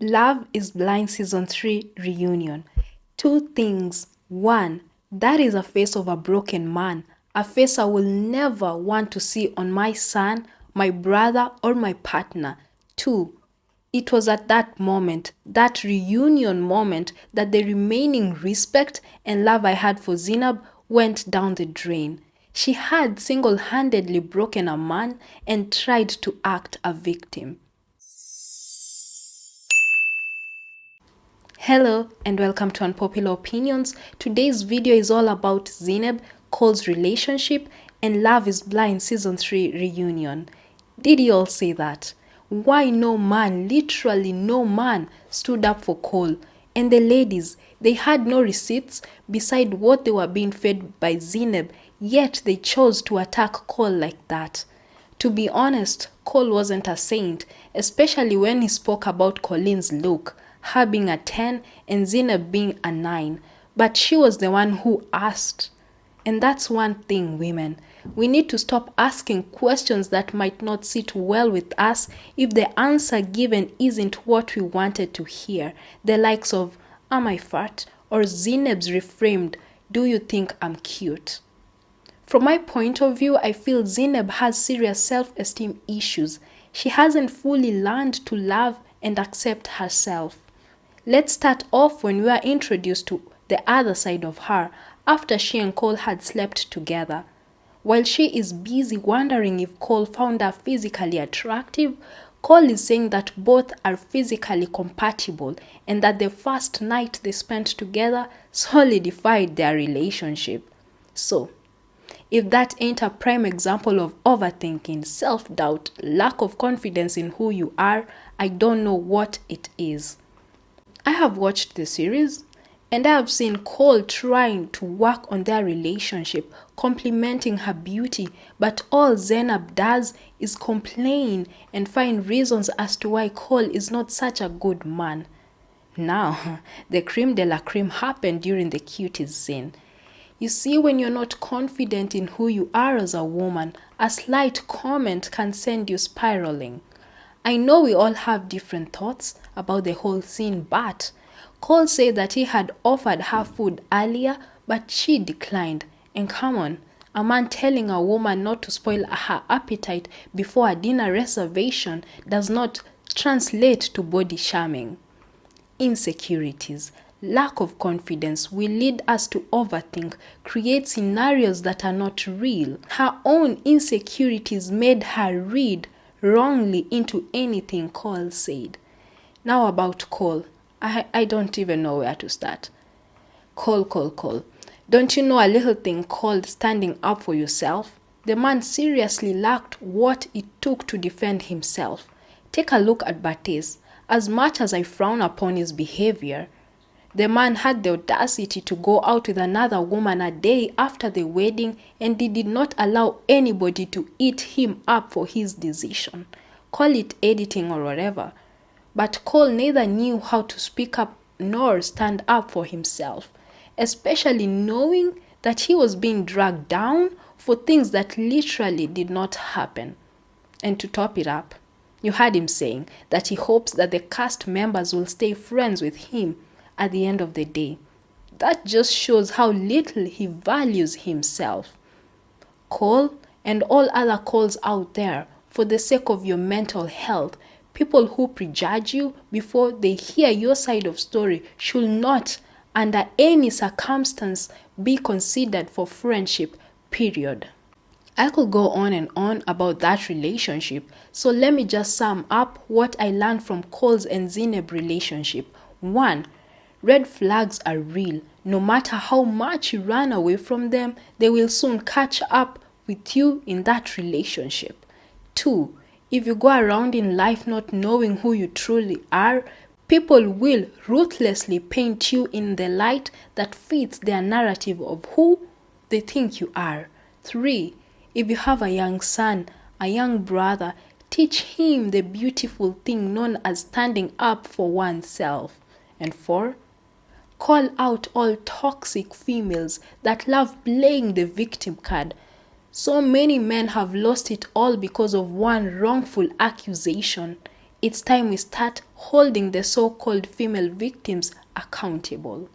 Love is Blind Season 3 reunion. Two things. One, that is a face of a broken man, a face I will never want to see on my son, my brother, or my partner. Two, it was at that moment, that reunion moment, that the remaining respect and love I had for Zanab went down the drain. She had single handedly broken a man and tried to act a victim. Hello and welcome to Unpopular Opinions. Today's video is all about Zanab, Cole's relationship, and Love is Blind Season 3 reunion. Did you all see that? Why no man, literally no man, stood up for Cole? And the ladies, they had no receipts beside what they were being fed by Zanab, yet they chose to attack Cole like that. To be honest, Cole wasn't a saint, especially when he spoke about Colleen's look, her being a 10 and Zanab being a 9. But she was the one who asked. And that's one thing, women. We need to stop asking questions that might not sit well with us if the answer given isn't what we wanted to hear. The likes of, am I fat? Or Zanab's reframed, do you think I'm cute? From my point of view, I feel Zanab has serious self-esteem issues. She hasn't fully learned to love and accept herself. Let's start off when we are introduced to the other side of her after she and Cole had slept together. While she is busy wondering if Cole found her physically attractive, Cole is saying that both are physically compatible and that the first night they spent together solidified their relationship. So, if that ain't a prime example of overthinking, self-doubt, lack of confidence in who you are, I don't know what it is. I have watched the series and I have seen Cole trying to work on their relationship, complimenting her beauty, but all Zanab does is complain and find reasons as to why Cole is not such a good man. Now, the creme de la creme happened during the cuties scene. You see, when you're not confident in who you are as a woman, a slight comment can send you spiraling. I know we all have different thoughts about the whole scene, but Cole said that he had offered her food earlier, but she declined. And come on, a man telling a woman not to spoil her appetite before a dinner reservation does not translate to body shaming. Insecurities, lack of confidence will lead us to overthink, create scenarios that are not real. Her own insecurities made her read wrongly into anything Cole said. Now about Cole. I don't even know where to start. Cole. Don't you know a little thing called standing up for yourself? The man seriously lacked what it took to defend himself. Take a look at Bates. As much as I frown upon his behavior, the man had the audacity to go out with another woman a day after the wedding, and he did not allow anybody to eat him up for his decision. Call it editing or whatever. But Cole neither knew how to speak up nor stand up for himself, especially knowing that he was being dragged down for things that literally did not happen. And to top it up, you heard him saying that he hopes that the cast members will stay friends with him at the end of the day. That just shows how little he values himself. Cole and all other Coles out there, for the sake of your mental health, people who prejudge you before they hear your side of story should not, under any circumstance, be considered for friendship, period. I could go on and on about that relationship, so let me just sum up what I learned from Cole's and Zanab relationship. 1. Red flags are real. No matter how much you run away from them, they will soon catch up with you in that relationship. 2. If you go around in life not knowing who you truly are, people will ruthlessly paint you in the light that fits their narrative of who they think you are. 3. If you have a young son, a young brother, teach him the beautiful thing known as standing up for oneself. And 4. Call out all toxic females that love playing the victim card. So many men have lost it all because of one wrongful accusation. It's time we start holding the so-called female victims accountable.